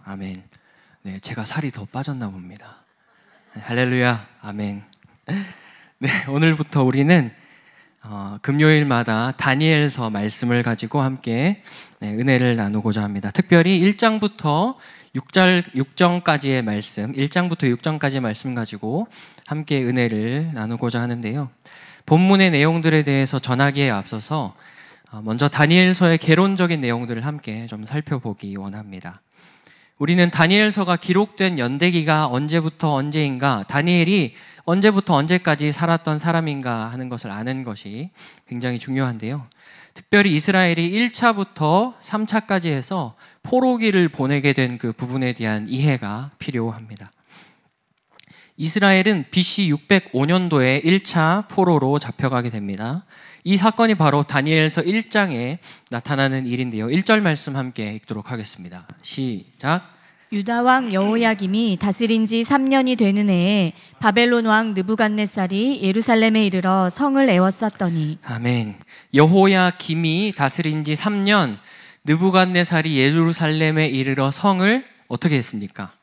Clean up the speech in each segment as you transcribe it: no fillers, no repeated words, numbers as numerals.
아멘. 네, 제가 살이 더 빠졌나 봅니다. 할렐루야. 아멘. 네, 오늘부터 우리는 금요일마다 다니엘서 말씀을 가지고 함께 은혜를 나누고자 합니다. 특별히 1장부터 6장까지의 말씀, 1장부터 6장까지의 말씀 가지고 함께 은혜를 나누고자 하는데요. 본문의 내용들에 대해서 전하기에 앞서서 먼저 다니엘서의 개론적인 내용들을 함께 좀 살펴보기 원합니다. 우리는 다니엘서가 기록된 연대기가 언제부터 언제인가, 다니엘이 언제부터 언제까지 살았던 사람인가 하는 것을 아는 것이 굉장히 중요한데요. 특별히 이스라엘이 1차부터 3차까지 해서 포로기를 보내게 된 그 부분에 대한 이해가 필요합니다. 이스라엘은 BC 605년도에 1차 포로로 잡혀가게 됩니다. 이 사건이 바로 다니엘서 1장에 나타나는 일인데요. 1절 말씀 함께 읽도록 하겠습니다. 시작. 유다 왕 여호야김이 다스린 지 3년이 되는 해에 바벨론 왕 느부갓네살이 예루살렘에 이르러 성을 에워쌌더니. 아멘. 여호야김이 다스린 지 3년, 느부갓네살이 예루살렘에 이르러 성을 어떻게 했습니까?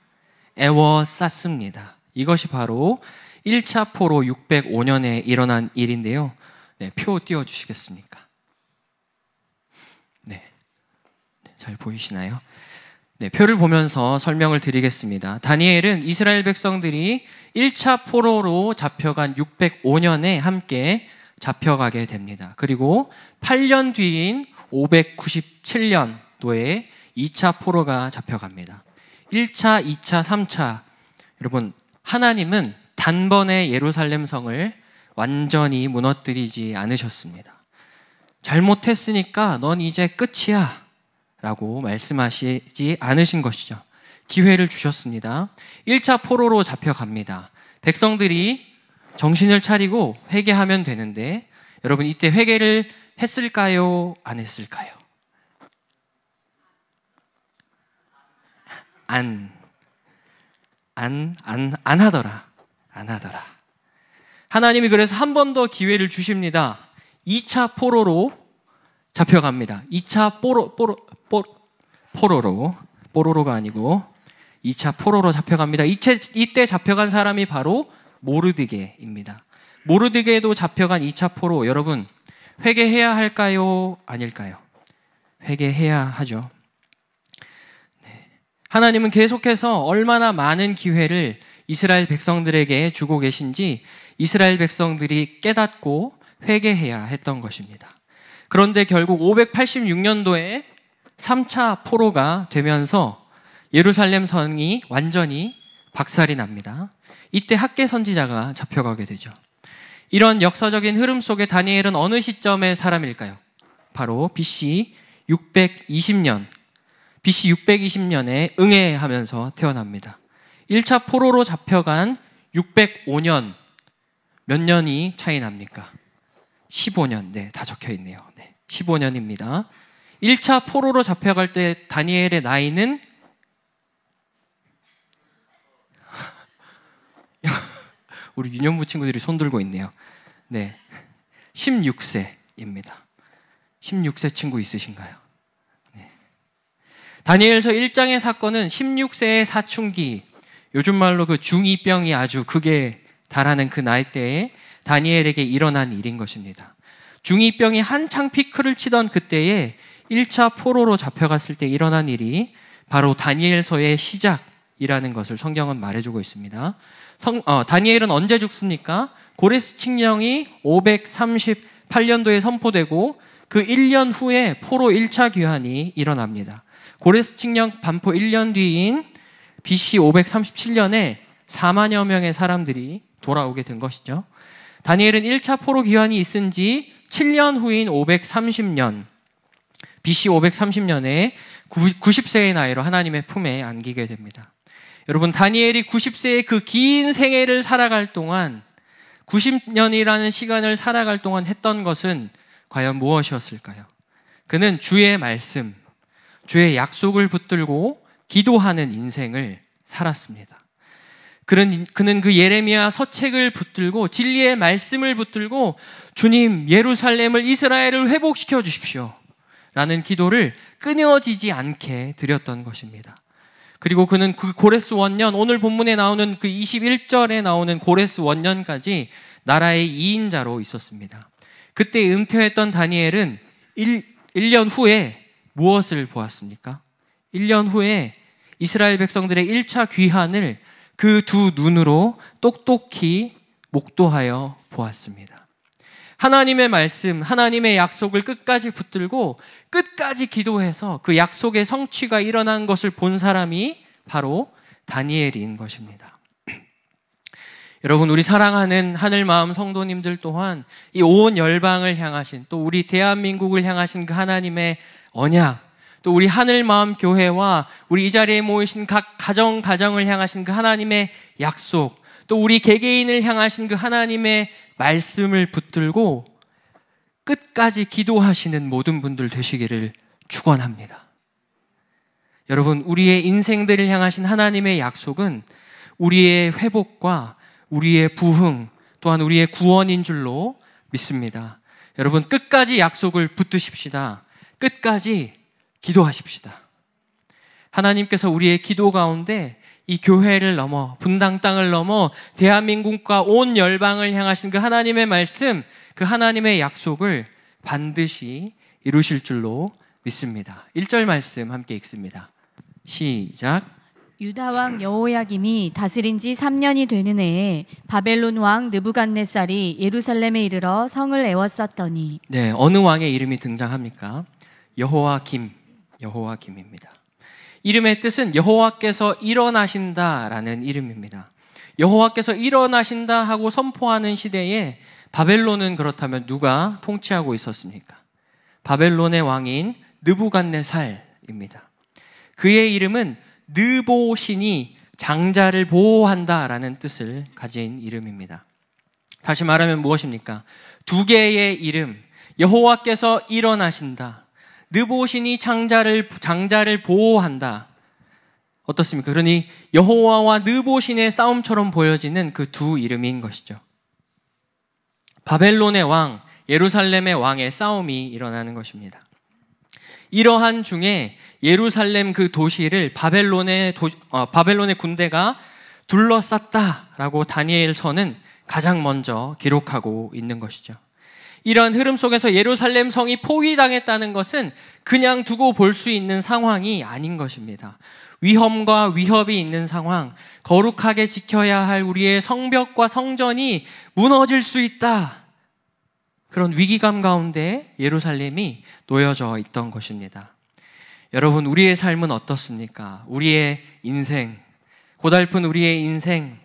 에워쌌습니다. 이것이 바로 1차 포로 605년에 일어난 일인데요. 네, 표 띄워주시겠습니까? 네, 잘 보이시나요? 네, 표를 보면서 설명을 드리겠습니다. 다니엘은 이스라엘 백성들이 1차 포로로 잡혀간 605년에 함께 잡혀가게 됩니다. 그리고 8년 뒤인 597년도에 2차 포로가 잡혀갑니다. 1차, 2차, 3차. 여러분, 하나님은 단번에 예루살렘 성을 완전히 무너뜨리지 않으셨습니다. 잘못했으니까 넌 이제 끝이야 라고 말씀하시지 않으신 것이죠. 기회를 주셨습니다. 1차 포로로 잡혀갑니다. 백성들이 정신을 차리고 회개하면 되는데, 여러분 이때 회개를 했을까요? 안 했을까요? 안 하더라. 하나님이 그래서 한 번 더 기회를 주십니다. 2차 포로로 잡혀갑니다. 2차 포로로가 아니고 2차 포로로 잡혀갑니다. 이때 잡혀간 사람이 바로 모르드게입니다. 모르드게도 잡혀간 2차 포로. 여러분, 회개해야 할까요? 아닐까요? 회개해야 하죠. 네. 하나님은 계속해서 얼마나 많은 기회를 이스라엘 백성들에게 주고 계신지 이스라엘 백성들이 깨닫고 회개해야 했던 것입니다. 그런데 결국 586년도에 3차 포로가 되면서 예루살렘 성이 완전히 박살이 납니다. 이때 학개 선지자가 잡혀가게 되죠. 이런 역사적인 흐름 속에 다니엘은 어느 시점의 사람일까요? 바로 BC 620년에 응해하면서 태어납니다. 1차 포로로 잡혀간 605년, 몇 년이 차이 납니까? 15년, 네, 다 적혀 있네요. 네, 15년입니다. 1차 포로로 잡혀갈 때 다니엘의 나이는 우리 유년부 친구들이 손 들고 있네요. 네, 16세입니다. 16세 친구 있으신가요? 네. 다니엘서 1장의 사건은 16세의 사춘기, 요즘 말로 그 중2병이 아주 극에 달하는 그 나이대에 다니엘에게 일어난 일인 것입니다. 중2병이 한창 피크를 치던 그때에 1차 포로로 잡혀갔을 때 일어난 일이 바로 다니엘서의 시작이라는 것을 성경은 말해주고 있습니다. 다니엘은 언제 죽습니까? 고레스 칙령이 538년도에 선포되고 그 1년 후에 포로 1차 귀환이 일어납니다. 고레스 칙령 반포 1년 뒤인 BC 537년에 4만여 명의 사람들이 돌아오게 된 것이죠. 다니엘은 1차 포로 귀환이 있은 지 7년 후인 530년, BC 530년에 90세의 나이로 하나님의 품에 안기게 됩니다. 여러분, 다니엘이 90세의 그 긴 생애를 살아갈 동안, 90년이라는 시간을 살아갈 동안 했던 것은 과연 무엇이었을까요? 그는 주의 말씀, 주의 약속을 붙들고 기도하는 인생을 살았습니다. 그는 그 예레미야 서책을 붙들고 진리의 말씀을 붙들고 주님, 예루살렘을, 이스라엘을 회복시켜 주십시오 라는 기도를 끊어지지 않게 드렸던 것입니다. 그리고 그는 그 고레스 원년, 오늘 본문에 나오는 그 21절에 나오는 고레스 원년까지 나라의 2인자로 있었습니다. 그때 은퇴했던 다니엘은 1년 후에 무엇을 보았습니까? 1년 후에 이스라엘 백성들의 1차 귀환을 그 두 눈으로 똑똑히 목도하여 보았습니다. 하나님의 말씀, 하나님의 약속을 끝까지 붙들고 끝까지 기도해서 그 약속의 성취가 일어난 것을 본 사람이 바로 다니엘인 것입니다. 여러분, 우리 사랑하는 하늘마음 성도님들 또한 이 온 열방을 향하신, 또 우리 대한민국을 향하신 그 하나님의 언약, 또 우리 하늘마음 교회와 우리 이 자리에 모이신 각 가정을 향하신 그 하나님의 약속, 또 우리 개개인을 향하신 그 하나님의 말씀을 붙들고 끝까지 기도하시는 모든 분들 되시기를 축원합니다. 여러분, 우리의 인생들을 향하신 하나님의 약속은 우리의 회복과 우리의 부흥, 또한 우리의 구원인 줄로 믿습니다. 여러분, 끝까지 약속을 붙드십시다. 끝까지 기도하십시다. 하나님께서 우리의 기도 가운데 이 교회를 넘어, 분당 땅을 넘어 대한민국과 온 열방을 향하신 그 하나님의 말씀, 그 하나님의 약속을 반드시 이루실 줄로 믿습니다. 1절 말씀 함께 읽습니다. 시작. 유다 왕 여호야김이 다스린 지 3년이 되는 해에 바벨론 왕 느부갓네살이 예루살렘에 이르러 성을 에워쌌더니. 네, 어느 왕의 이름이 등장합니까? 여호와김입니다. 이름의 뜻은 여호와께서 일어나신다라는 이름입니다. 여호와께서 일어나신다 하고 선포하는 시대에 바벨론은 그렇다면 누가 통치하고 있었습니까? 바벨론의 왕인 느부갓네살입니다. 그의 이름은 느보신이 장자를 보호한다라는 뜻을 가진 이름입니다. 다시 말하면 무엇입니까? 두 개의 이름, 여호와께서 일어나신다, 느보신이 장자를 보호한다. 어떻습니까? 그러니 여호와와 느보신의 싸움처럼 보여지는 그 두 이름인 것이죠. 바벨론의 왕, 예루살렘의 왕의 싸움이 일어나는 것입니다. 이러한 중에 예루살렘 그 도시를 바벨론의 군대가 둘러쌌다라고 다니엘서는 가장 먼저 기록하고 있는 것이죠. 이런 흐름 속에서 예루살렘 성이 포위당했다는 것은 그냥 두고 볼 수 있는 상황이 아닌 것입니다. 위험과 위협이 있는 상황, 거룩하게 지켜야 할 우리의 성벽과 성전이 무너질 수 있다. 그런 위기감 가운데 예루살렘이 놓여져 있던 것입니다. 여러분, 우리의 삶은 어떻습니까? 우리의 인생, 고달픈 우리의 인생,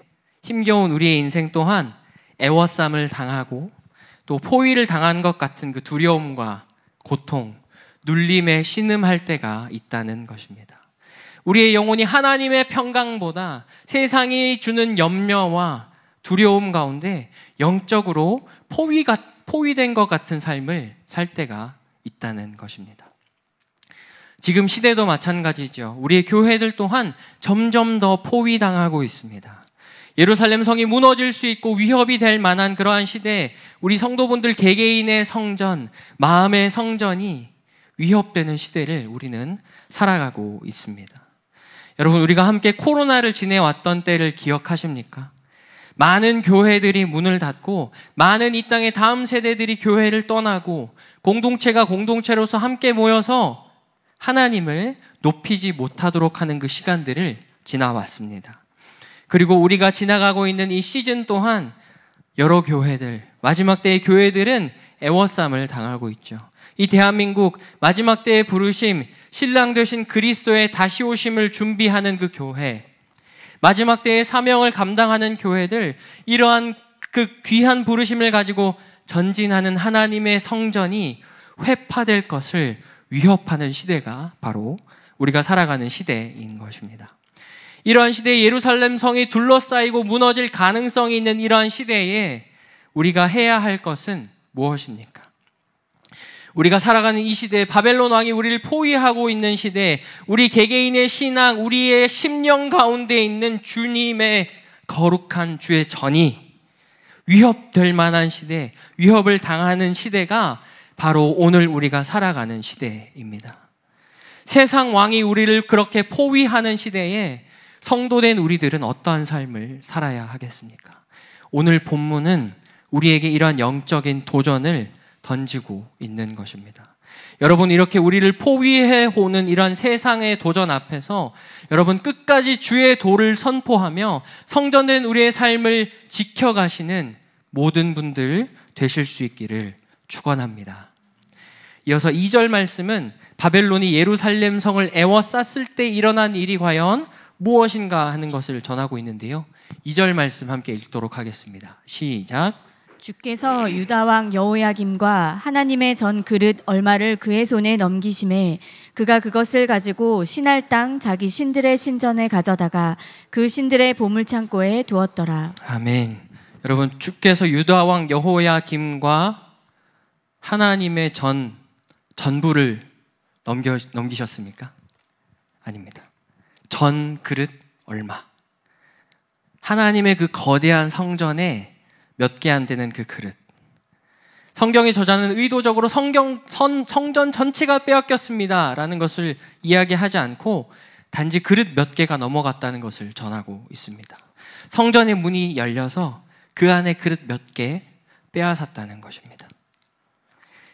힘겨운 우리의 인생 또한 애워쌈을 당하고 또 포위를 당한 것 같은 그 두려움과 고통, 눌림에 신음할 때가 있다는 것입니다. 우리의 영혼이 하나님의 평강보다 세상이 주는 염려와 두려움 가운데 영적으로 포위된 것 같은 삶을 살 때가 있다는 것입니다. 지금 시대도 마찬가지죠. 우리의 교회들 또한 점점 더 포위당하고 있습니다. 예루살렘 성이 무너질 수 있고 위협이 될 만한 그러한 시대에 우리 성도분들 개개인의 성전, 마음의 성전이 위협되는 시대를 우리는 살아가고 있습니다. 여러분, 우리가 함께 코로나를 지내왔던 때를 기억하십니까? 많은 교회들이 문을 닫고 많은 이 땅의 다음 세대들이 교회를 떠나고 공동체가 공동체로서 함께 모여서 하나님을 높이지 못하도록 하는 그 시간들을 지나왔습니다. 그리고 우리가 지나가고 있는 이 시즌 또한 여러 교회들, 마지막 때의 교회들은 애워쌈을 당하고 있죠. 이 대한민국 마지막 때의 부르심, 신랑 되신 그리스도의 다시 오심을 준비하는 그 교회, 마지막 때의 사명을 감당하는 교회들, 이러한 그 귀한 부르심을 가지고 전진하는 하나님의 성전이 회파될 것을 위협하는 시대가 바로 우리가 살아가는 시대인 것입니다. 이러한 시대에 예루살렘 성이 둘러싸이고 무너질 가능성이 있는 이러한 시대에 우리가 해야 할 것은 무엇입니까? 우리가 살아가는 이 시대에 바벨론 왕이 우리를 포위하고 있는 시대에 우리 개개인의 신앙, 우리의 심령 가운데 있는 주님의 거룩한 주의 전이 위협될 만한 시대, 위협을 당하는 시대가 바로 오늘 우리가 살아가는 시대입니다. 세상 왕이 우리를 그렇게 포위하는 시대에 성도된 우리들은 어떠한 삶을 살아야 하겠습니까? 오늘 본문은 우리에게 이러한 영적인 도전을 던지고 있는 것입니다. 여러분, 이렇게 우리를 포위해 오는 이러한 세상의 도전 앞에서 여러분 끝까지 주의 도를 선포하며 성전된 우리의 삶을 지켜가시는 모든 분들 되실 수 있기를 축원합니다. 이어서 2절 말씀은 바벨론이 예루살렘 성을 에워쌌을 때 일어난 일이 과연 무엇인가 하는 것을 전하고 있는데요. 2절 말씀 함께 읽도록 하겠습니다. 시작. 주께서 유다 왕 여호야김과 하나님의 전 그릇 얼마를 그의 손에 넘기심에 그가 그것을 가지고 신할 땅 자기 신들의 신전에 가져다가 그 신들의 보물창고에 두었더라. 아멘. 여러분, 주께서 유다 왕 여호야김과 하나님의 전부를 넘기셨습니까? 아닙니다. 전 그릇 얼마. 하나님의 그 거대한 성전에 몇 개 안 되는 그 그릇. 성경의 저자는 의도적으로 성전 전체가 빼앗겼습니다 라는 것을 이야기하지 않고 단지 그릇 몇 개가 넘어갔다는 것을 전하고 있습니다. 성전의 문이 열려서 그 안에 그릇 몇 개 빼앗았다는 것입니다.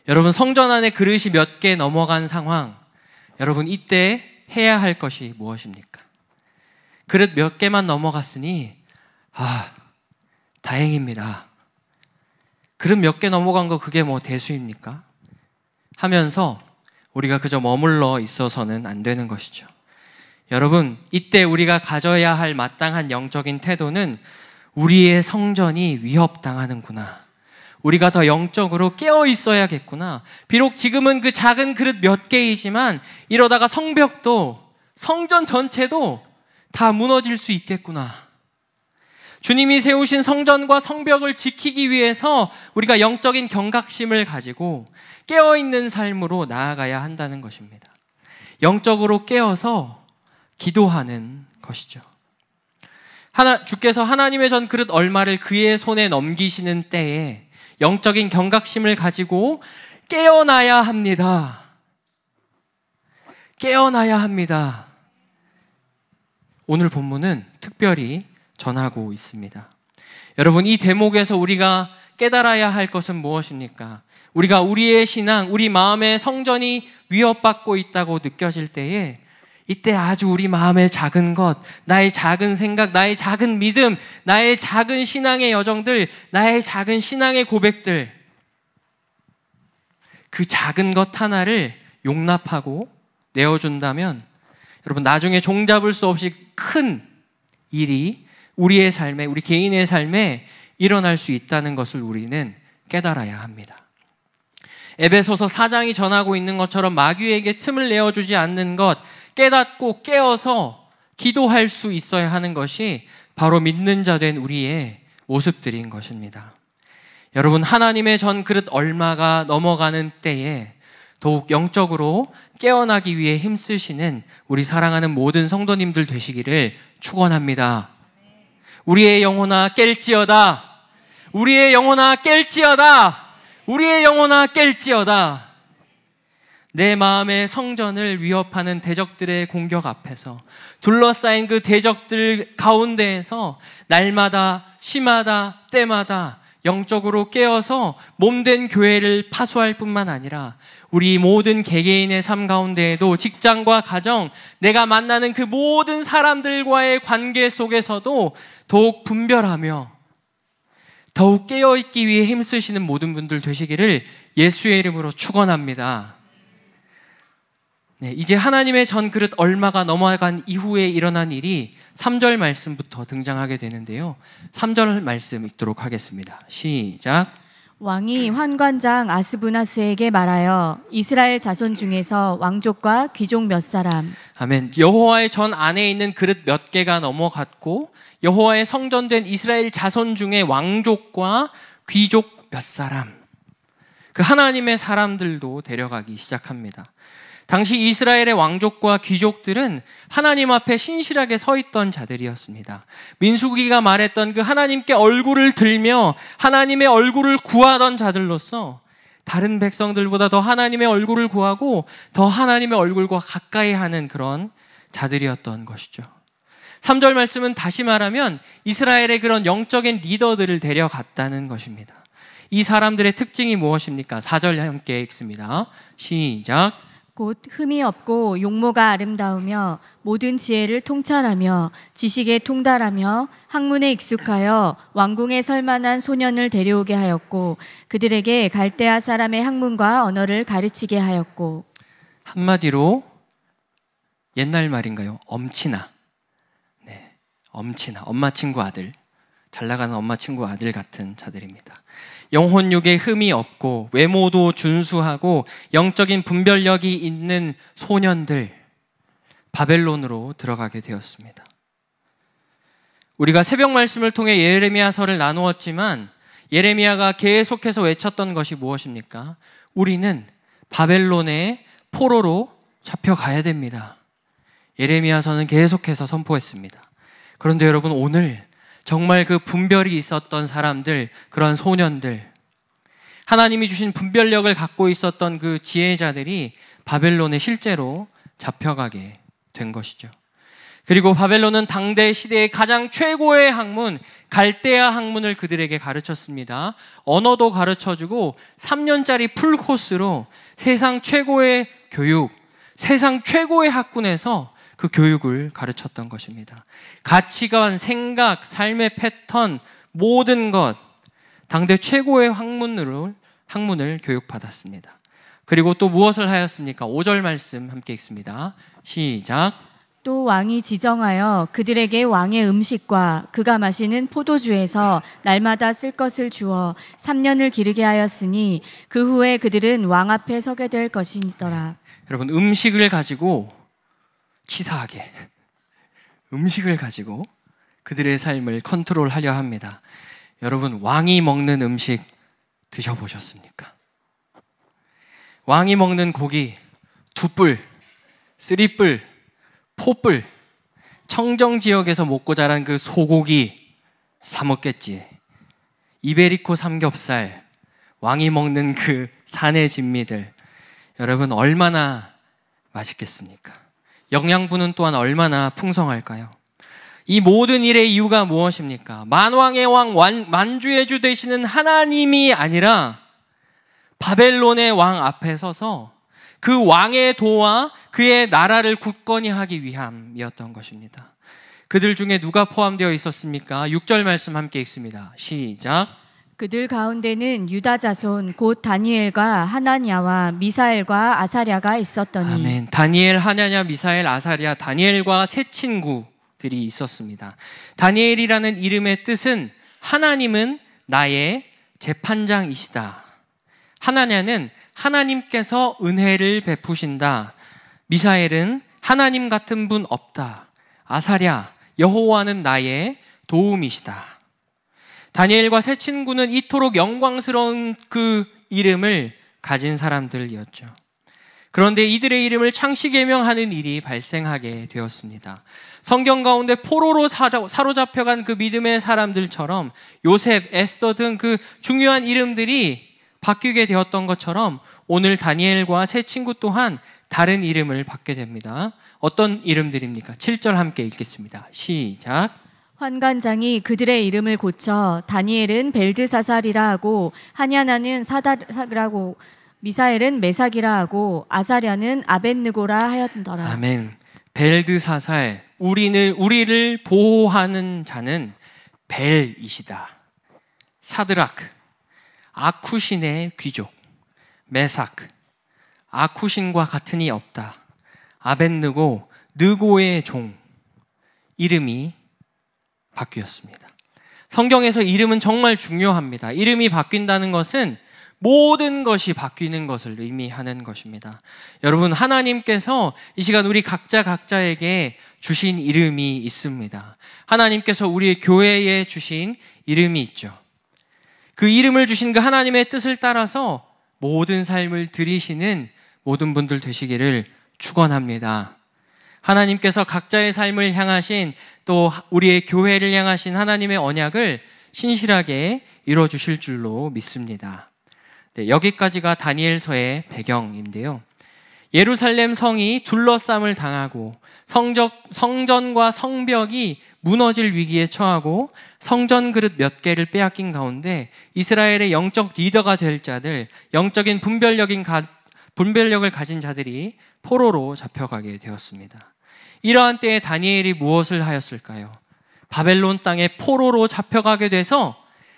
여러분, 성전 안에 그릇이 몇 개 넘어간 상황, 여러분 이때 해야 할 것이 무엇입니까? 그릇 몇 개만 넘어갔으니 다행입니다. 그릇 몇 개 넘어간 거 그게 뭐 대수입니까? 하면서 우리가 그저 머물러 있어서는 안 되는 것이죠. 여러분, 이때 우리가 가져야 할 마땅한 영적인 태도는 우리의 성전이 위협당하는구나. 우리가 더 영적으로 깨어 있어야겠구나. 비록 지금은 그 작은 그릇 몇 개이지만 이러다가 성벽도 성전 전체도 다 무너질 수 있겠구나. 주님이 세우신 성전과 성벽을 지키기 위해서 우리가 영적인 경각심을 가지고 깨어있는 삶으로 나아가야 한다는 것입니다. 영적으로 깨어서 기도하는 것이죠. 주께서 하나님의 전 그릇 얼마를 그의 손에 넘기시는 때에 영적인 경각심을 가지고 깨어나야 합니다. 깨어나야 합니다. 오늘 본문은 특별히 전하고 있습니다. 여러분, 이 대목에서 우리가 깨달아야 할 것은 무엇입니까? 우리가 우리의 신앙, 우리 마음의 성전이 위협받고 있다고 느껴질 때에 이때 아주 우리 마음의 작은 것, 나의 작은 생각, 나의 작은 믿음, 나의 작은 신앙의 여정들, 나의 작은 신앙의 고백들, 그 작은 것 하나를 용납하고 내어준다면 여러분, 나중에 종잡을 수 없이 큰 일이 우리의 삶에, 우리 개인의 삶에 일어날 수 있다는 것을 우리는 깨달아야 합니다. 에베소서 4장이 전하고 있는 것처럼 마귀에게 틈을 내어주지 않는 것, 깨닫고 깨어서 기도할 수 있어야 하는 것이 바로 믿는 자 된 우리의 모습들인 것입니다. 여러분, 하나님의 전 그릇 얼마가 넘어가는 때에 더욱 영적으로 깨어나기 위해 힘쓰시는 우리 사랑하는 모든 성도님들 되시기를 축원합니다. 우리의 영혼아 깰지어다. 우리의 영혼아 깰지어다. 우리의 영혼아 깰지어다. 내 마음의 성전을 위협하는 대적들의 공격 앞에서 둘러싸인 그 대적들 가운데에서 날마다 시마다 때마다 영적으로 깨어서 몸된 교회를 파수할 뿐만 아니라 우리 모든 개개인의 삶 가운데에도 직장과 가정, 내가 만나는 그 모든 사람들과의 관계 속에서도 더욱 분별하며 더욱 깨어있기 위해 힘쓰시는 모든 분들 되시기를 예수의 이름으로 축원합니다. 네, 이제 하나님의 전 그릇 얼마가 넘어간 이후에 일어난 일이 3절 말씀부터 등장하게 되는데요. 3절 말씀 읽도록 하겠습니다. 시작. 왕이 환관장 아스부나스에게 말하여 이스라엘 자손 중에서 왕족과 귀족 몇 사람. 아멘. 여호와의 전 안에 있는 그릇 몇 개가 넘어갔고 여호와의 성전된 이스라엘 자손 중에 왕족과 귀족 몇 사람, 그 하나님의 사람들도 데려가기 시작합니다. 당시 이스라엘의 왕족과 귀족들은 하나님 앞에 신실하게 서 있던 자들이었습니다. 민수기가 말했던 그 하나님께 얼굴을 들며 하나님의 얼굴을 구하던 자들로서 다른 백성들보다 더 하나님의 얼굴을 구하고 더 하나님의 얼굴과 가까이 하는 그런 자들이었던 것이죠. 3절 말씀은 다시 말하면 이스라엘의 그런 영적인 리더들을 데려갔다는 것입니다. 이 사람들의 특징이 무엇입니까? 4절 함께 읽습니다. 시작. 곧 흠이 없고 용모가 아름다우며 모든 지혜를 통찰하며 지식에 통달하며 학문에 익숙하여 왕궁에 설만한 소년을 데려오게 하였고 그들에게 갈대아 사람의 학문과 언어를 가르치게 하였고. 한마디로 옛날 말인가요? 엄친아. 네, 엄친아, 엄마 친구 아들, 잘 나가는 엄마 친구 아들 같은 자들입니다. 영혼육에 흠이 없고 외모도 준수하고 영적인 분별력이 있는 소년들, 바벨론으로 들어가게 되었습니다. 우리가 새벽 말씀을 통해 예레미야서를 나누었지만 예레미야가 계속해서 외쳤던 것이 무엇입니까? 우리는 바벨론의 포로로 잡혀가야 됩니다. 예레미야서는 계속해서 선포했습니다. 그런데 여러분, 오늘 정말 그 분별이 있었던 사람들, 그런 소년들, 하나님이 주신 분별력을 갖고 있었던 그 지혜자들이 바벨론에 실제로 잡혀가게 된 것이죠. 그리고 바벨론은 당대 시대의 가장 최고의 학문, 갈대아 학문을 그들에게 가르쳤습니다. 언어도 가르쳐주고 3년짜리 풀코스로 세상 최고의 교육, 세상 최고의 학군에서 그 교육을 가르쳤던 것입니다. 가치관, 생각, 삶의 패턴, 모든 것, 당대 최고의 학문을 교육받았습니다. 그리고 또 무엇을 하였습니까? 5절 말씀 함께 읽습니다. 시작. 또 왕이 지정하여 그들에게 왕의 음식과 그가 마시는 포도주에서 날마다 쓸 것을 주어 3년을 기르게 하였으니 그 후에 그들은 왕 앞에 서게 될 것이더라. 여러분, 음식을 가지고 치사하게 음식을 가지고 그들의 삶을 컨트롤하려 합니다. 여러분, 왕이 먹는 음식 드셔보셨습니까? 왕이 먹는 고기 2뿔, 3뿔, 4뿔, 청정 지역에서 먹고 자란 그 소고기 사 먹겠지. 이베리코 삼겹살, 왕이 먹는 그 산의 진미들, 여러분 얼마나 맛있겠습니까? 영양분은 또한 얼마나 풍성할까요? 이 모든 일의 이유가 무엇입니까? 만왕의 왕, 만주의 주 되시는 하나님이 아니라 바벨론의 왕 앞에 서서 그 왕의 도와 그의 나라를 굳건히 하기 위함이었던 것입니다. 그들 중에 누가 포함되어 있었습니까? 6절 말씀 함께 읽습니다. 시작. 그들 가운데는 유다 자손 곧 다니엘과 하나냐와 미사엘과 아사랴가 있었더니. 아멘. 다니엘, 하나냐, 미사엘, 아사랴, 다니엘과 세 친구들이 있었습니다. 다니엘이라는 이름의 뜻은 하나님은 나의 재판장이시다. 하나냐는 하나님께서 은혜를 베푸신다. 미사엘은 하나님 같은 분 없다. 아사랴, 여호와는 나의 도움이시다. 다니엘과 세 친구는 이토록 영광스러운 그 이름을 가진 사람들이었죠. 그런데 이들의 이름을 창시개명하는 일이 발생하게 되었습니다. 성경 가운데 포로로 사로잡혀간 그 믿음의 사람들처럼 요셉, 에스더 등 그 중요한 이름들이 바뀌게 되었던 것처럼 오늘 다니엘과 세 친구 또한 다른 이름을 받게 됩니다. 어떤 이름들입니까? 7절 함께 읽겠습니다. 시작. 환관장이 그들의 이름을 고쳐 다니엘은 벨드사살이라 하고 하냐나는 사다라고 미사엘은 메삭이라 하고 아사랴는 아벳느고라 하였더라. 아멘. 벨드사살, 우리를 보호하는 자는 벨이시다. 사드락, 아쿠신의 귀족. 메삭, 아쿠신과 같은 이 없다. 아벳느고, 느고의 종. 이름이 바뀌었습니다. 성경에서 이름은 정말 중요합니다. 이름이 바뀐다는 것은 모든 것이 바뀌는 것을 의미하는 것입니다. 여러분, 하나님께서 이 시간 우리 각자에게 주신 이름이 있습니다. 하나님께서 우리 교회에 주신 이름이 있죠. 그 이름을 주신 그 하나님의 뜻을 따라서 모든 삶을 들이시는 모든 분들 되시기를 축원합니다. 하나님께서 각자의 삶을 향하신 또 우리의 교회를 향하신 하나님의 언약을 신실하게 이루어주실 줄로 믿습니다. 네, 여기까지가 다니엘서의 배경인데요. 예루살렘 성이 둘러쌈을 당하고 성전과 성벽이 무너질 위기에 처하고 성전 그릇 몇 개를 빼앗긴 가운데 이스라엘의 영적 리더가 될 자들, 영적인 분별력을 가진 자들이 포로로 잡혀가게 되었습니다. 이러한 때에 다니엘이 무엇을 하였을까요? 바벨론 땅에 포로로 잡혀가게 돼서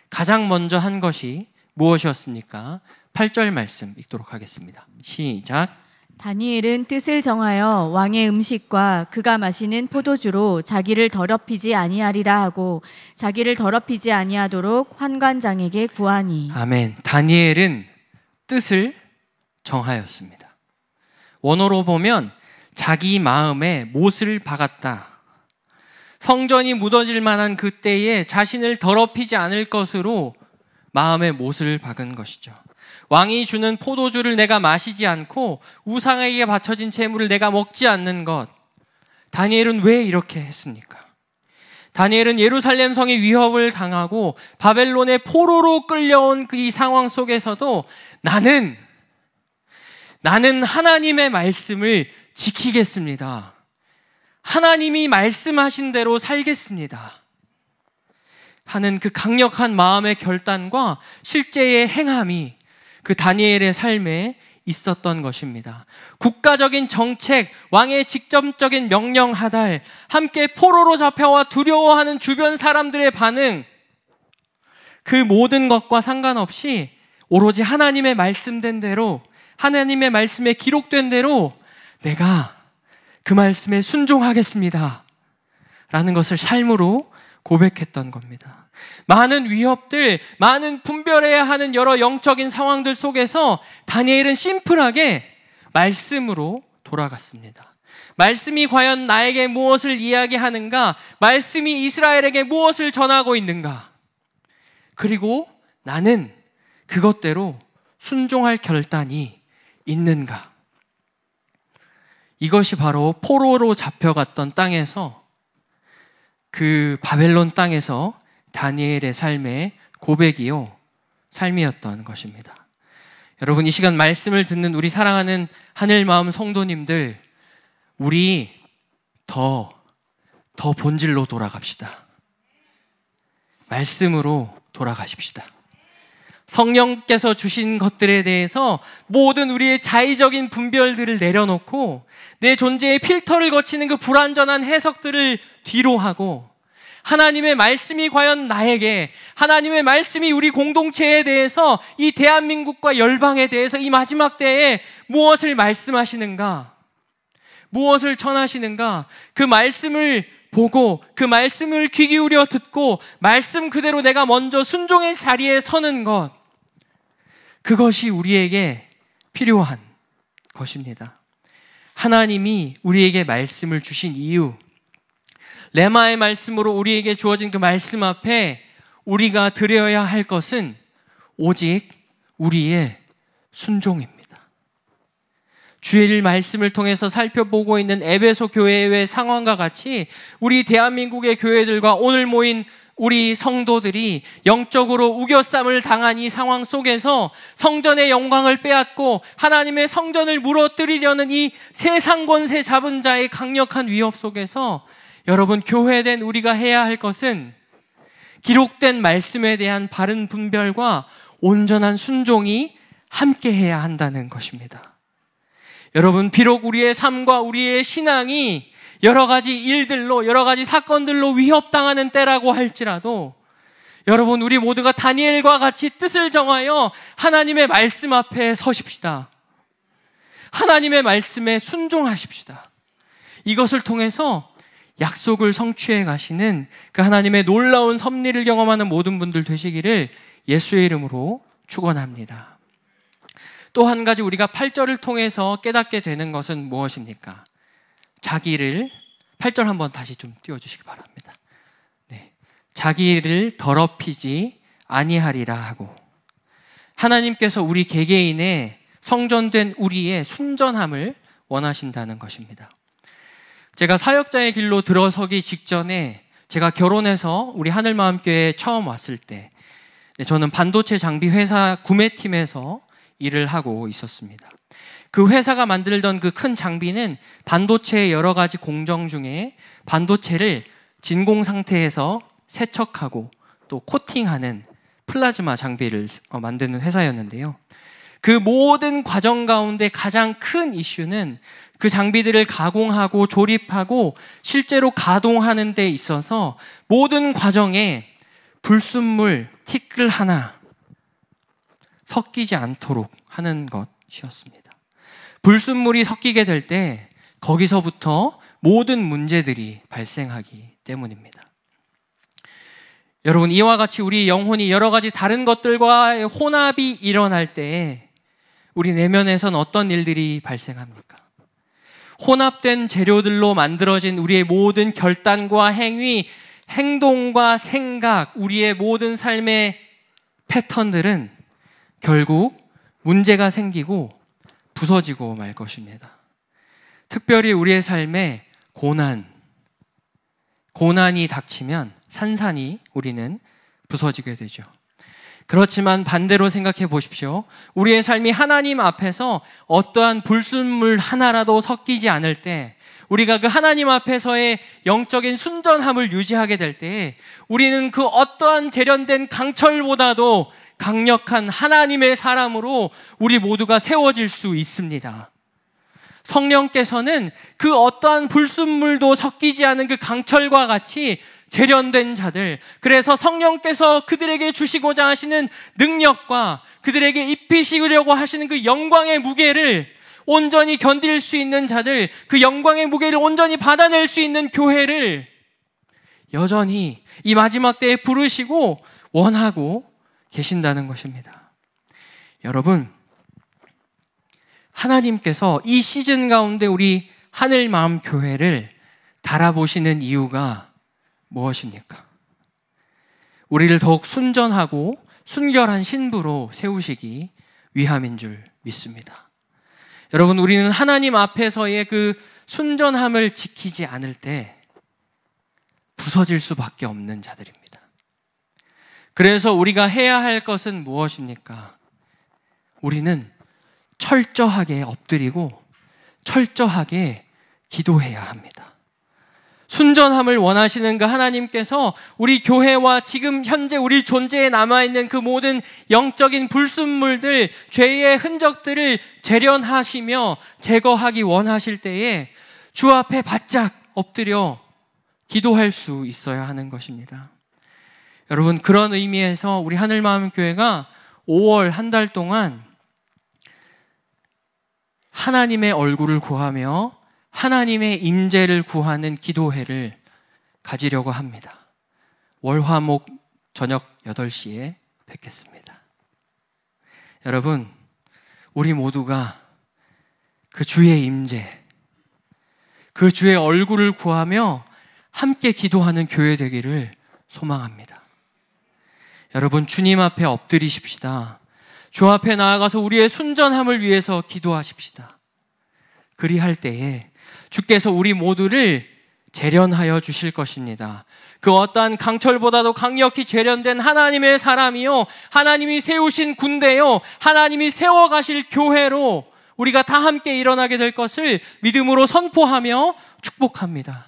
가장 먼저 한 것이 무엇이었습니까? 8절 말씀 읽도록 하겠습니다. 시작. 다니엘은 뜻을 정하여 왕의 음식과 그가 마시는 포도주로 자기를 더럽히지 아니하리라 하고 자기를 더럽히지 아니하도록 환관장에게 구하니. 아멘. 다니엘은 뜻을 정하였습니다. 원어로 보면 자기 마음에 못을 박았다. 성전이 무너질 만한 그때에 자신을 더럽히지 않을 것으로 마음에 못을 박은 것이죠. 왕이 주는 포도주를 내가 마시지 않고 우상에게 바쳐진 제물을 내가 먹지 않는 것. 다니엘은 왜 이렇게 했습니까? 다니엘은 예루살렘 성이 위협을 당하고 바벨론의 포로로 끌려온 그 이 상황 속에서도 나는 하나님의 말씀을 지키겠습니다. 하나님이 말씀하신 대로 살겠습니다. 하는 그 강력한 마음의 결단과 실제의 행함이 그 다니엘의 삶에 있었던 것입니다. 국가적인 정책, 왕의 직접적인 명령 하달, 함께 포로로 잡혀와 두려워하는 주변 사람들의 반응, 그 모든 것과 상관없이 오로지 하나님의 말씀된 대로, 하나님의 말씀에 기록된 대로 내가 그 말씀에 순종하겠습니다 라는 것을 삶으로 고백했던 겁니다. 많은 위협들, 많은 분별해야 하는 여러 영적인 상황들 속에서 다니엘은 심플하게 말씀으로 돌아갔습니다. 말씀이 과연 나에게 무엇을 이야기하는가? 말씀이 이스라엘에게 무엇을 전하고 있는가? 그리고 나는 그것대로 순종할 결단이 있는가? 이것이 바로 포로로 잡혀갔던 땅에서, 그 바벨론 땅에서 다니엘의 삶의 고백이요, 삶이었던 것입니다. 여러분, 이 시간 말씀을 듣는 우리 사랑하는 하늘마음 성도님들, 우리 더 본질로 돌아갑시다. 말씀으로 돌아가십시다. 성령께서 주신 것들에 대해서 모든 우리의 자의적인 분별들을 내려놓고 내 존재의 필터를 거치는 그 불완전한 해석들을 뒤로 하고 하나님의 말씀이 과연 나에게, 하나님의 말씀이 우리 공동체에 대해서, 이 대한민국과 열방에 대해서 이 마지막 때에 무엇을 말씀하시는가, 무엇을 전하시는가, 그 말씀을 보고 그 말씀을 귀 기울여 듣고 말씀 그대로 내가 먼저 순종의 자리에 서는 것, 그것이 우리에게 필요한 것입니다. 하나님이 우리에게 말씀을 주신 이유, 레마의 말씀으로 우리에게 주어진 그 말씀 앞에 우리가 드려야 할 것은 오직 우리의 순종입니다. 주일 말씀을 통해서 살펴보고 있는 에베소 교회의 상황과 같이 우리 대한민국의 교회들과 오늘 모인 우리 성도들이 영적으로 우겨쌈을 당한 이 상황 속에서 성전의 영광을 빼앗고 하나님의 성전을 무너뜨리려는 이 세상 권세 잡은 자의 강력한 위협 속에서 여러분, 교회된 우리가 해야 할 것은 기록된 말씀에 대한 바른 분별과 온전한 순종이 함께 해야 한다는 것입니다. 여러분, 비록 우리의 삶과 우리의 신앙이 여러 가지 일들로, 여러 가지 사건들로 위협당하는 때라고 할지라도 여러분, 우리 모두가 다니엘과 같이 뜻을 정하여 하나님의 말씀 앞에 서십시다. 하나님의 말씀에 순종하십시다. 이것을 통해서 약속을 성취해 가시는 그 하나님의 놀라운 섭리를 경험하는 모든 분들 되시기를 예수의 이름으로 축원합니다. 또 한 가지 우리가 8절을 통해서 깨닫게 되는 것은 무엇입니까? 자기를, 8절 한번 다시 좀 띄워주시기 바랍니다. 네. 자기를 더럽히지 아니하리라 하고, 하나님께서 우리 개개인의 성전된 우리의 순전함을 원하신다는 것입니다. 제가 사역자의 길로 들어서기 직전에, 제가 결혼해서 우리 하늘마음교회에 처음 왔을 때 저는 반도체 장비 회사 구매팀에서 일을 하고 있었습니다. 그 회사가 만들던 그 큰 장비는 반도체의 여러 가지 공정 중에 반도체를 진공 상태에서 세척하고 또 코팅하는 플라즈마 장비를 만드는 회사였는데요. 그 모든 과정 가운데 가장 큰 이슈는 그 장비들을 가공하고 조립하고 실제로 가동하는 데 있어서 모든 과정에 불순물 티끌 하나 섞이지 않도록 하는 것이었습니다. 불순물이 섞이게 될 때 거기서부터 모든 문제들이 발생하기 때문입니다. 여러분, 이와 같이 우리 영혼이 여러 가지 다른 것들과의 혼합이 일어날 때 우리 내면에선 어떤 일들이 발생합니까? 혼합된 재료들로 만들어진 우리의 모든 결단과 행위, 행동과 생각, 우리의 모든 삶의 패턴들은 결국 문제가 생기고 부서지고 말 것입니다. 특별히 우리의 삶에 고난이 닥치면 산산이 우리는 부서지게 되죠. 그렇지만 반대로 생각해 보십시오. 우리의 삶이 하나님 앞에서 어떠한 불순물 하나라도 섞이지 않을 때, 우리가 그 하나님 앞에서의 영적인 순전함을 유지하게 될 때, 우리는 그 어떠한 재련된 강철보다도 강력한 하나님의 사람으로 우리 모두가 세워질 수 있습니다. 성령께서는 그 어떠한 불순물도 섞이지 않은 그 강철과 같이 재련된 자들, 그래서 성령께서 그들에게 주시고자 하시는 능력과 그들에게 입히시려고 하시는 그 영광의 무게를 온전히 견딜 수 있는 자들, 그 영광의 무게를 온전히 받아낼 수 있는 교회를 여전히 이 마지막 때에 부르시고 원하고 계신다는 것입니다. 여러분, 하나님께서 이 시즌 가운데 우리 하늘마음 교회를 달아보시는 이유가 무엇입니까? 우리를 더욱 순전하고 순결한 신부로 세우시기 위함인 줄 믿습니다. 여러분, 우리는 하나님 앞에서의 그 순전함을 지키지 않을 때 부서질 수밖에 없는 자들입니다. 그래서 우리가 해야 할 것은 무엇입니까? 우리는 철저하게 엎드리고 철저하게 기도해야 합니다. 순전함을 원하시는 그 하나님께서 우리 교회와 지금 현재 우리 존재에 남아있는 그 모든 영적인 불순물들, 죄의 흔적들을 재련하시며 제거하기 원하실 때에 주 앞에 바짝 엎드려 기도할 수 있어야 하는 것입니다. 여러분, 그런 의미에서 우리 하늘마음교회가 5월 한 달 동안 하나님의 얼굴을 구하며 하나님의 임재를 구하는 기도회를 가지려고 합니다. 월화목 저녁 8시에 뵙겠습니다. 여러분, 우리 모두가 그 주의 임재, 그 주의 얼굴을 구하며 함께 기도하는 교회 되기를 소망합니다. 여러분, 주님 앞에 엎드리십시다. 주 앞에 나아가서 우리의 순전함을 위해서 기도하십시다. 그리할 때에 주께서 우리 모두를 재련하여 주실 것입니다. 그 어떠한 강철보다도 강력히 재련된 하나님의 사람이요, 하나님이 세우신 군대요, 하나님이 세워가실 교회로 우리가 다 함께 일어나게 될 것을 믿음으로 선포하며 축복합니다.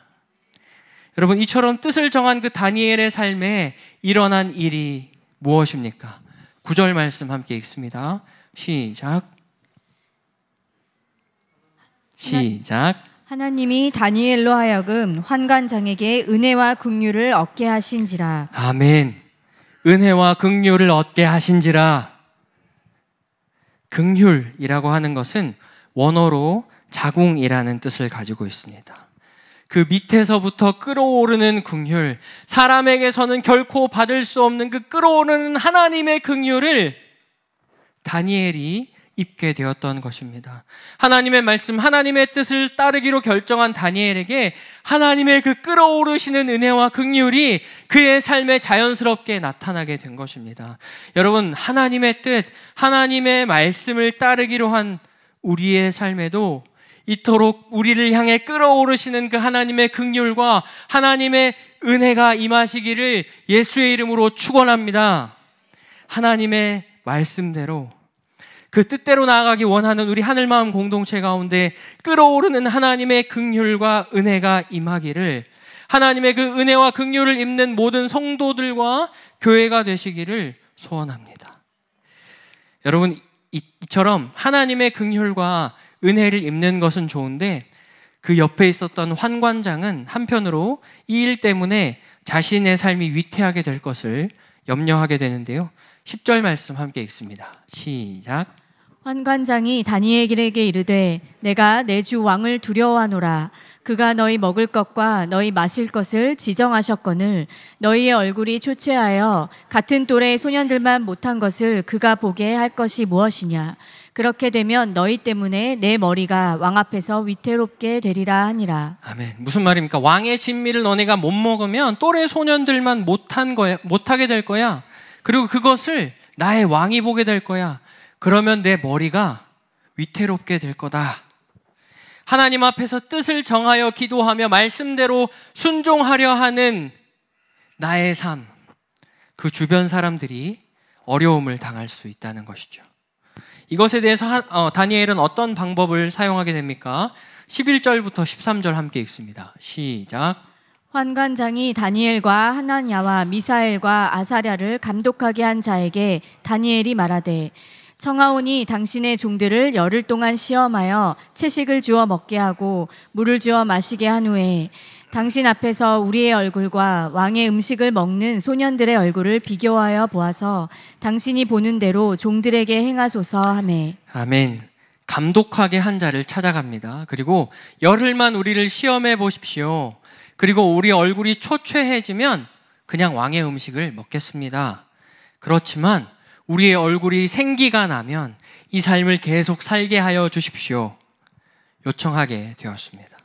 여러분, 이처럼 뜻을 정한 그 다니엘의 삶에 일어난 일이 무엇입니까? 9절 말씀 함께 읽습니다. 시작. 하나님이 다니엘로 하여금 환관장에게 은혜와 긍휼을 얻게 하신지라. 아멘. 은혜와 긍휼을 얻게 하신지라. 긍휼이라고 하는 것은 원어로 자궁이라는 뜻을 가지고 있습니다. 그 밑에서부터 끌어오르는 긍휼, 사람에게서는 결코 받을 수 없는 그 끌어오르는 하나님의 긍휼을 다니엘이 입게 되었던 것입니다. 하나님의 말씀, 하나님의 뜻을 따르기로 결정한 다니엘에게 하나님의 그 끌어오르시는 은혜와 긍휼이 그의 삶에 자연스럽게 나타나게 된 것입니다. 여러분, 하나님의 뜻, 하나님의 말씀을 따르기로 한 우리의 삶에도 이토록 우리를 향해 끌어오르시는 그 하나님의 긍휼과 하나님의 은혜가 임하시기를 예수의 이름으로 축원합니다. 하나님의 말씀대로 그 뜻대로 나아가기 원하는 우리 하늘마음 공동체 가운데 끓어오르는 하나님의 긍휼과 은혜가 임하기를, 하나님의 그 은혜와 긍휼을 입는 모든 성도들과 교회가 되시기를 소원합니다. 여러분, 이처럼 하나님의 긍휼과 은혜를 입는 것은 좋은데 그 옆에 있었던 환관장은 한편으로 이 일 때문에 자신의 삶이 위태하게 될 것을 염려하게 되는데요. 10절 말씀 함께 읽습니다. 시작. 환관장이 다니엘에게 이르되 내가 내 주 왕을 두려워하노라. 그가 너희 먹을 것과 너희 마실 것을 지정하셨거늘 너희의 얼굴이 초췌하여 같은 또래의 소년들만 못한 것을 그가 보게 할 것이 무엇이냐. 그렇게 되면 너희 때문에 내 머리가 왕 앞에서 위태롭게 되리라 하니라. 아멘. 무슨 말입니까? 왕의 진미를 너네가 못 먹으면 또래 소년들만 못하게 될 거야. 그리고 그것을 나의 왕이 보게 될 거야. 그러면 내 머리가 위태롭게 될 거다. 하나님 앞에서 뜻을 정하여 기도하며 말씀대로 순종하려 하는 나의 삶, 그 주변 사람들이 어려움을 당할 수 있다는 것이죠. 이것에 대해서 다니엘은 어떤 방법을 사용하게 됩니까? 11절부터 13절 함께 읽습니다. 시작. 환관장이 다니엘과 하나냐와 미사엘과 아사랴를 감독하게 한 자에게 다니엘이 말하되 청하오니 당신의 종들을 열흘 동안 시험하여 채식을 주어 먹게 하고 물을 주어 마시게 한 후에 당신 앞에서 우리의 얼굴과 왕의 음식을 먹는 소년들의 얼굴을 비교하여 보아서 당신이 보는 대로 종들에게 행하소서 하매. 아멘. 감독하게 한 자를 찾아갑니다. 그리고 열흘만 우리를 시험해 보십시오. 그리고 우리 얼굴이 초췌해지면 그냥 왕의 음식을 먹겠습니다. 그렇지만 우리의 얼굴이 생기가 나면 이 삶을 계속 살게 하여 주십시오. 요청하게 되었습니다.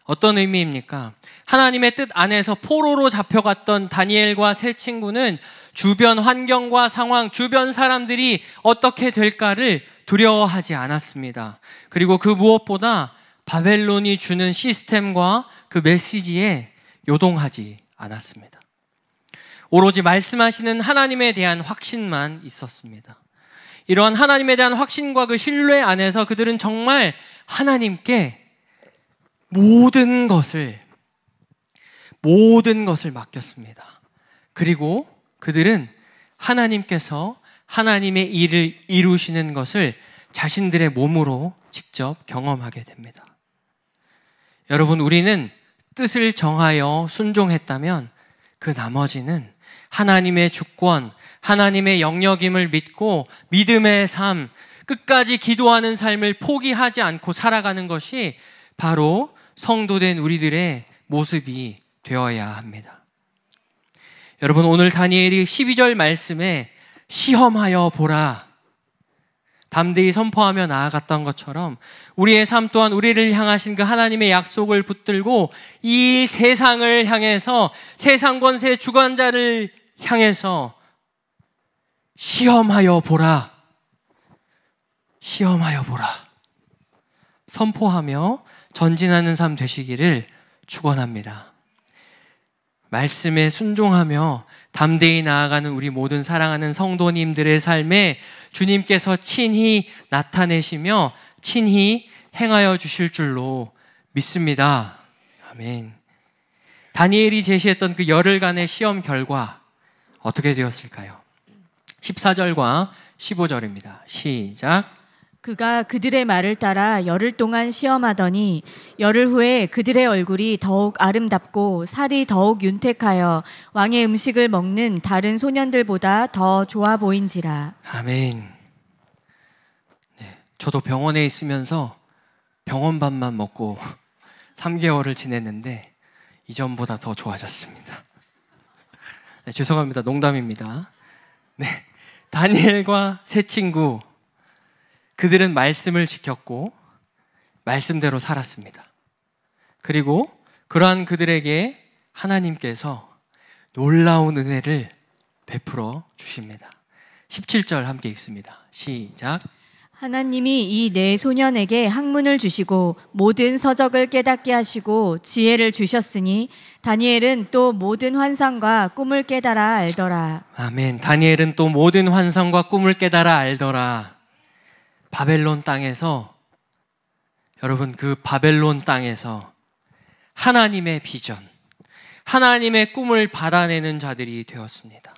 어떤 의미입니까? 하나님의 뜻 안에서 포로로 잡혀갔던 다니엘과 세 친구는 주변 환경과 상황, 주변 사람들이 어떻게 될까를 두려워하지 않았습니다. 그리고 그 무엇보다 바벨론이 주는 시스템과 그 메시지에 요동하지 않았습니다. 오로지 말씀하시는 하나님에 대한 확신만 있었습니다. 이러한 하나님에 대한 확신과 그 신뢰 안에서 그들은 정말 하나님께 모든 것을 맡겼습니다. 그리고 그들은 하나님께서 하나님의 일을 이루시는 것을 자신들의 몸으로 직접 경험하게 됩니다. 여러분, 우리는 뜻을 정하여 순종했다면 그 나머지는 하나님의 주권, 하나님의 영역임을 믿고 믿음의 삶, 끝까지 기도하는 삶을 포기하지 않고 살아가는 것이 바로 성도된 우리들의 모습이 되어야 합니다. 여러분, 오늘 다니엘이 12절 말씀에 시험하여 보라, 담대히 선포하며 나아갔던 것처럼 우리의 삶 또한 우리를 향하신 그 하나님의 약속을 붙들고 이 세상을 향해서, 세상 권세 주관자를 향해서 시험하여 보라, 시험하여 보라 선포하며 전진하는 삶 되시기를 축원합니다. 말씀에 순종하며 담대히 나아가는 우리 모든 사랑하는 성도님들의 삶에 주님께서 친히 나타내시며 친히 행하여 주실 줄로 믿습니다. 아멘. 다니엘이 제시했던 그 열흘간의 시험 결과 어떻게 되었을까요? 14절과 15절입니다. 시작. 그가 그들의 말을 따라 열흘 동안 시험하더니 열흘 후에 그들의 얼굴이 더욱 아름답고 살이 더욱 윤택하여 왕의 음식을 먹는 다른 소년들보다 더 좋아 보인지라. 아멘. 네, 저도 병원에 있으면서 병원밥만 먹고 3개월을 지냈는데 이전보다 더 좋아졌습니다. 네, 죄송합니다. 농담입니다. 네, 다니엘과 세 친구, 그들은 말씀을 지켰고 말씀대로 살았습니다. 그리고 그러한 그들에게 하나님께서 놀라운 은혜를 베풀어 주십니다. 17절 함께 읽습니다. 시작. 하나님이 이 네 소년에게 학문을 주시고 모든 서적을 깨닫게 하시고 지혜를 주셨으니 다니엘은 또 모든 환상과 꿈을 깨달아 알더라. 아멘. 다니엘은 또 모든 환상과 꿈을 깨달아 알더라. 바벨론 땅에서, 여러분, 그 바벨론 땅에서 하나님의 비전, 하나님의 꿈을 받아내는 자들이 되었습니다.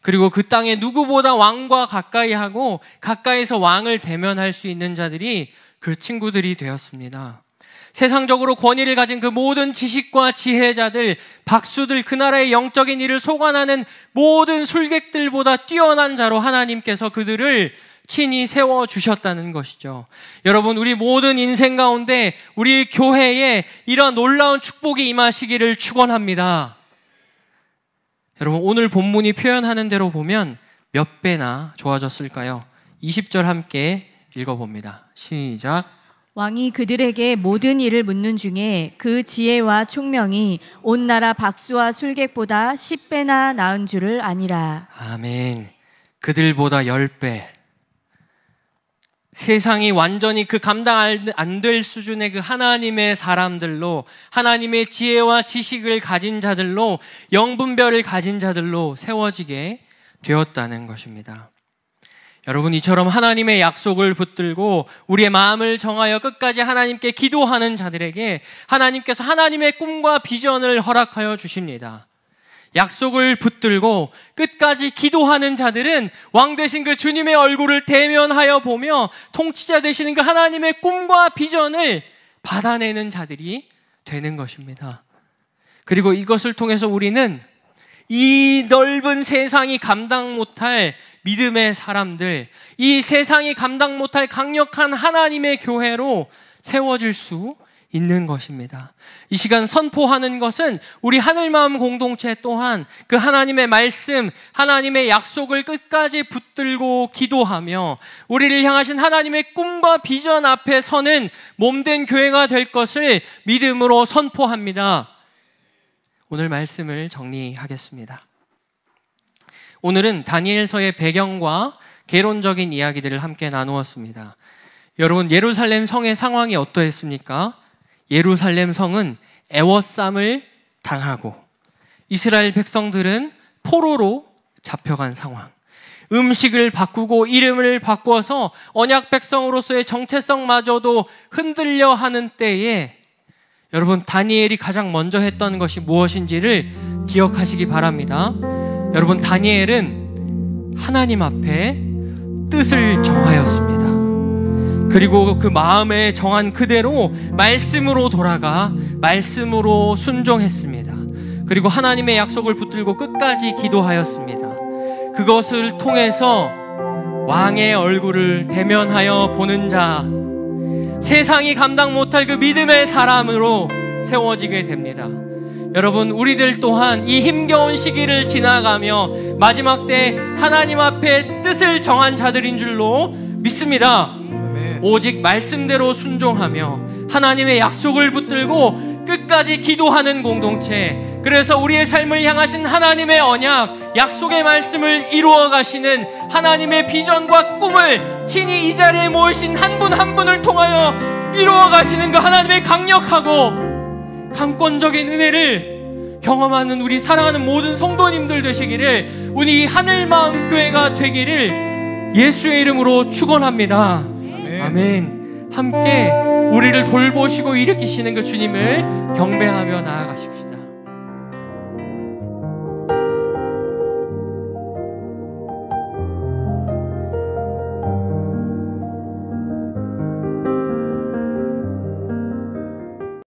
그리고 그 땅에 누구보다 왕과 가까이 하고 가까이서 왕을 대면할 수 있는 자들이 그 친구들이 되었습니다. 세상적으로 권위를 가진 그 모든 지식과 지혜자들, 박수들, 그 나라의 영적인 일을 소관하는 모든 술객들보다 뛰어난 자로 하나님께서 그들을 친히 세워주셨다는 것이죠. 여러분, 우리 모든 인생 가운데 우리 교회에 이런 놀라운 축복이 임하시기를 축원합니다. 여러분, 오늘 본문이 표현하는 대로 보면 몇 배나 좋아졌을까요? 20절 함께 읽어봅니다. 시작. 왕이 그들에게 모든 일을 묻는 중에 그 지혜와 총명이 온 나라 박수와 술객보다 10배나 나은 줄을 아니라. 아멘. 그들보다 10배. 세상이 완전히 그 감당 안 될 수준의 그 하나님의 사람들로, 하나님의 지혜와 지식을 가진 자들로, 영분별을 가진 자들로 세워지게 되었다는 것입니다. 여러분, 이처럼 하나님의 약속을 붙들고 우리의 마음을 정하여 끝까지 하나님께 기도하는 자들에게 하나님께서 하나님의 꿈과 비전을 허락하여 주십니다. 약속을 붙들고 끝까지 기도하는 자들은 왕 되신 그 주님의 얼굴을 대면하여 보며 통치자 되시는 그 하나님의 꿈과 비전을 받아내는 자들이 되는 것입니다. 그리고 이것을 통해서 우리는 이 넓은 세상이 감당 못할 믿음의 사람들, 이 세상이 감당 못할 강력한 하나님의 교회로 세워질 수 있는 것입니다. 이 시간 선포하는 것은 우리 하늘마음 공동체 또한 그 하나님의 말씀, 하나님의 약속을 끝까지 붙들고 기도하며 우리를 향하신 하나님의 꿈과 비전 앞에 서는 몸된 교회가 될 것을 믿음으로 선포합니다. 오늘 말씀을 정리하겠습니다. 오늘은 다니엘서의 배경과 개론적인 이야기들을 함께 나누었습니다. 여러분, 예루살렘 성의 상황이 어떠했습니까? 예루살렘 성은 애워쌈을 당하고 이스라엘 백성들은 포로로 잡혀간 상황, 음식을 바꾸고 이름을 바꿔서 언약 백성으로서의 정체성마저도 흔들려 하는 때에 여러분, 다니엘이 가장 먼저 했던 것이 무엇인지를 기억하시기 바랍니다. 여러분, 다니엘은 하나님 앞에 뜻을 정하였습니다. 그리고 그 마음에 정한 그대로 말씀으로 돌아가 말씀으로 순종했습니다. 그리고 하나님의 약속을 붙들고 끝까지 기도하였습니다. 그것을 통해서 왕의 얼굴을 대면하여 보는 자, 세상이 감당 못할 그 믿음의 사람으로 세워지게 됩니다. 여러분, 우리들 또한 이 힘겨운 시기를 지나가며 마지막 때 하나님 앞에 뜻을 정한 자들인 줄로 믿습니다. 오직 말씀대로 순종하며 하나님의 약속을 붙들고 끝까지 기도하는 공동체, 그래서 우리의 삶을 향하신 하나님의 언약, 약속의 말씀을 이루어 가시는 하나님의 비전과 꿈을 친히 이 자리에 모이신 한 분 한 분을 통하여 이루어 가시는 그 하나님의 강력하고 강권적인 은혜를 경험하는 우리 사랑하는 모든 성도님들 되시기를, 우리 하늘마음 교회가 되기를 예수의 이름으로 축원합니다. 아멘. 함께 우리를 돌보시고 일으키시는 그 주님을 경배하며 나아가십시오.